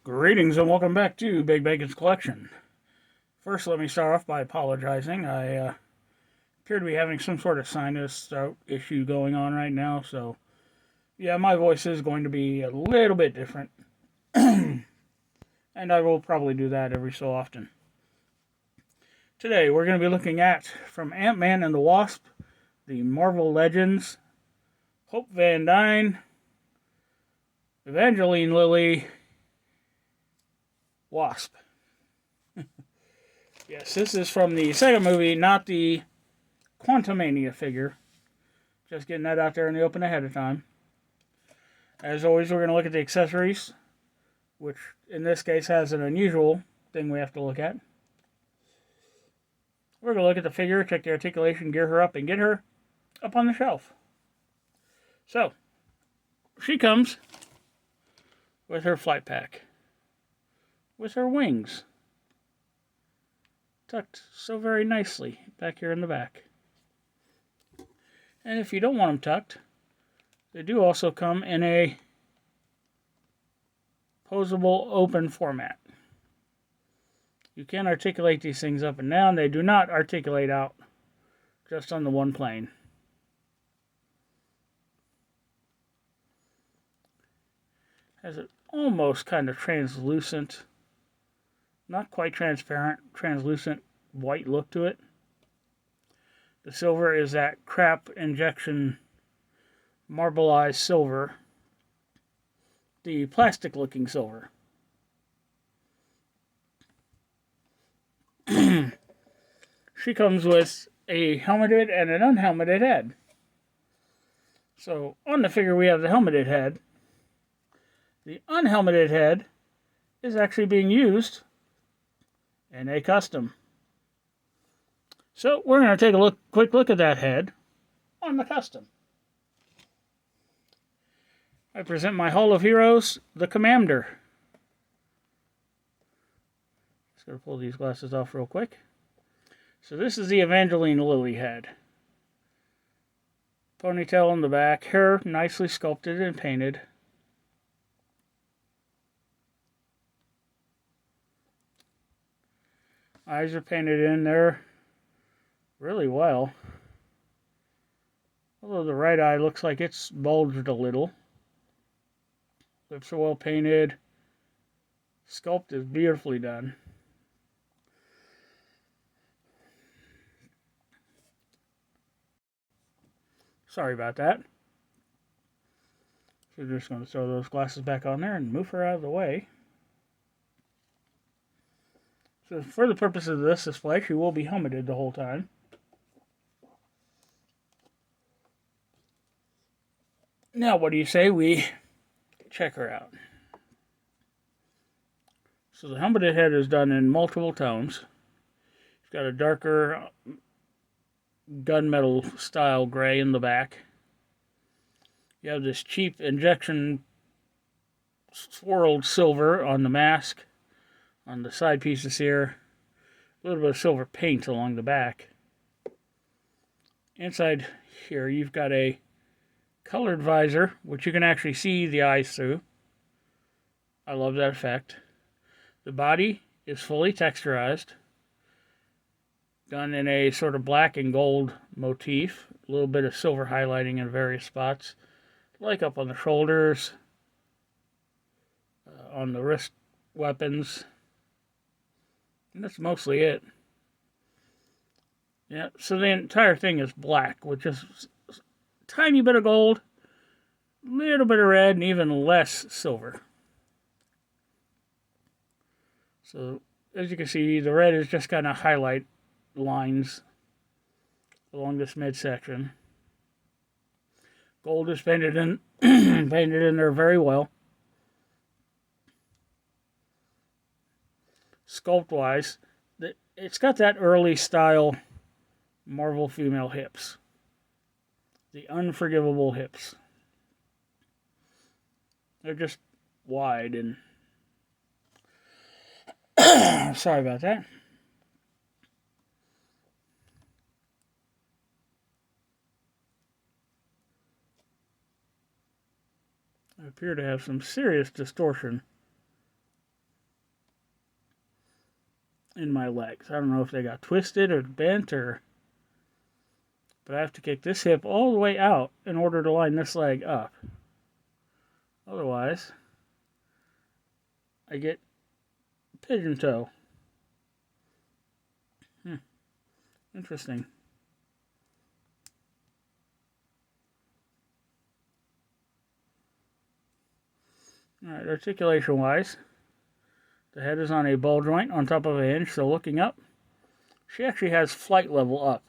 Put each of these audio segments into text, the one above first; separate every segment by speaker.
Speaker 1: Greetings and welcome back to Big Bacon's Collection. First, let me start off by apologizing. I appear to be having some sort of sinus throat issue going on right now, so yeah, my voice is going to be a little bit different. And I will probably do that every so often. Today, we're going to be looking at from Ant-Man and the Wasp, the Marvel Legends, Hope Van Dyne, Evangeline Lilly, Wasp. Yes, this is from the second movie, not the Quantumania figure. Just getting that out there in the open ahead of time. As always, we're going to look at the accessories, which in this case has an unusual thing we have to look at. We're going to look at the figure, check the articulation, gear her up, and get her up on the shelf. So, she comes with her flight pack, with her wings, tucked so very nicely back here in the back. And if you don't want them tucked, they do also come in a posable open format. You can articulate these things up and down. They do not articulate out just on the one plane. Has an almost kind of translucent, not quite transparent, translucent white look to it. The silver is that crap injection marbleized silver. The plastic looking silver. She comes with a helmeted and an unhelmeted head. So on the figure we have the helmeted head. The unhelmeted head is actually being used in a custom. So we're going to take a quick look at that head on the custom. I present my Hall of Heroes, the Commander. Just going to pull these glasses off real quick. So this is the Evangeline Lilly head. Ponytail on the back, hair nicely sculpted and painted. Eyes are painted in there really well. Although the right eye looks like it's bulged a little. Lips are well painted. Sculpt is beautifully done. Sorry about that. So we're just going to throw those glasses back on there and move her out of the way. So for the purpose of this display, she will be helmeted the whole time. Now, what do you say we check her out? So the helmeted head is done in multiple tones. It's got a darker gunmetal style gray in the back. You have this cheap injection swirled silver on the mask, on the side pieces here. A little bit of silver paint along the back. Inside here you've got a colored visor, which you can actually see the eyes through. I love that effect. The body is fully texturized, done in a sort of black and gold motif. A little bit of silver highlighting in various spots, like up on the shoulders, on the wrist weapons. And that's mostly it. Yeah, so the entire thing is black, with just a tiny bit of gold, a little bit of red, and even less silver. So, as you can see, the red is just kind of highlight lines along this midsection. Gold is painted in painted in there very well. Sculpt-wise, it's got that early style Marvel female hips. The unforgivable hips. They're just wide and sorry about that. I appear to have some serious distortion in my legs. I don't know if they got twisted or bent but I have to kick this hip all the way out in order to line this leg up. Otherwise, I get pigeon toe. Interesting. Alright, articulation-wise, the head is on a ball joint on top of a hinge, so looking up, she actually has flight level up,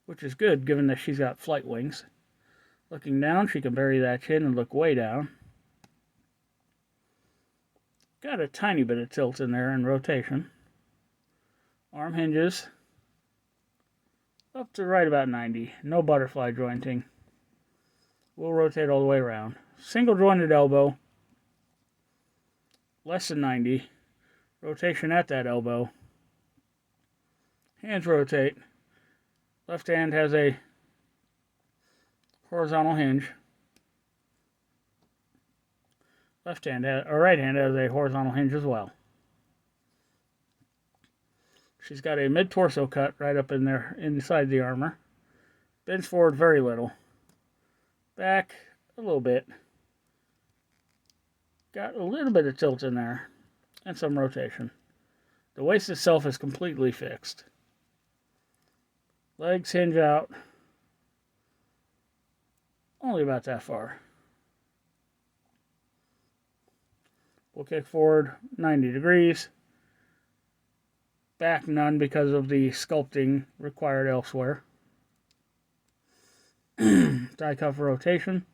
Speaker 1: which is good given that she's got flight wings. Looking down, she can bury that chin and look way down. Got a tiny bit of tilt in there and rotation. Arm hinges up to right about 90. No butterfly jointing. We'll rotate all the way around. Single jointed elbow. Less than 90. Rotation at that elbow. Hands rotate. Left hand has a horizontal hinge. Right hand has a horizontal hinge as well. She's got a mid-torso cut right up in there inside the armor. Bends forward very little. Back a little bit. Got a little bit of tilt in there. And some rotation. The waist itself is completely fixed. Legs hinge out. Only about that far. We'll kick forward 90 degrees. Back none because of the sculpting required elsewhere. Thigh cuff rotation.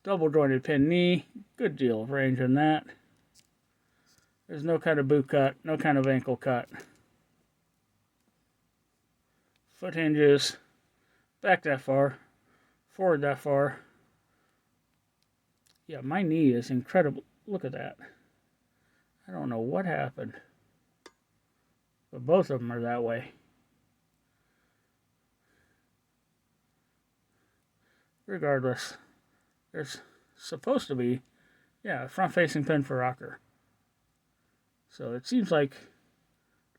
Speaker 1: Double jointed pin knee. Good deal of range in that. There's no kind of boot cut, no kind of ankle cut. Foot hinges. Back that far. Forward that far. Yeah, my knee is incredible. Look at that. I don't know what happened. But both of them are that way. Regardless, there's supposed to be, a front-facing pin for rocker. So it seems like,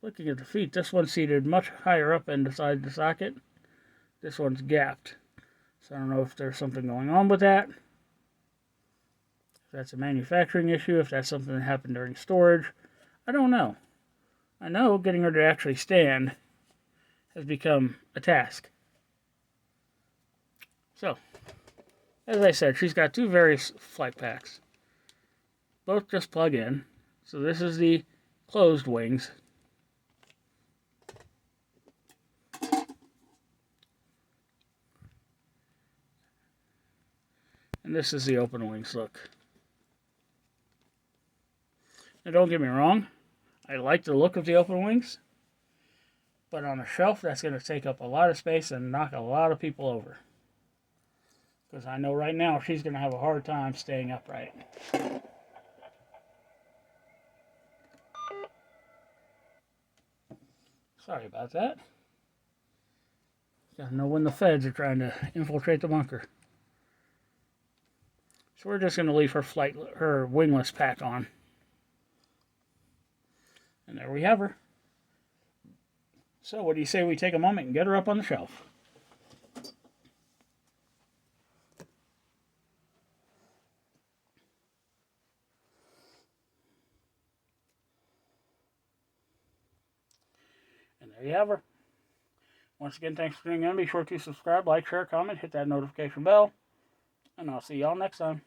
Speaker 1: looking at the feet, this one's seated much higher up inside the socket. This one's gapped. So I don't know if there's something going on with that. If that's a manufacturing issue, if that's something that happened during storage. I don't know. I know getting her to actually stand has become a task. So, as I said, she's got two various flight packs. Both just plug in. So this is the closed wings. And this is the open wings look. Now don't get me wrong, I like the look of the open wings, but on a shelf that's going to take up a lot of space and knock a lot of people over. Because I know right now she's going to have a hard time staying upright. Sorry about that. Gotta know when the feds are trying to infiltrate the bunker. So we're just going to leave her wingless pack on. And there we have her. So what do you say we take a moment and get her up on the shelf? And there you have her. Once again, thanks for tuning in. Be sure to subscribe, like, share, comment, hit that notification bell. And I'll see y'all next time.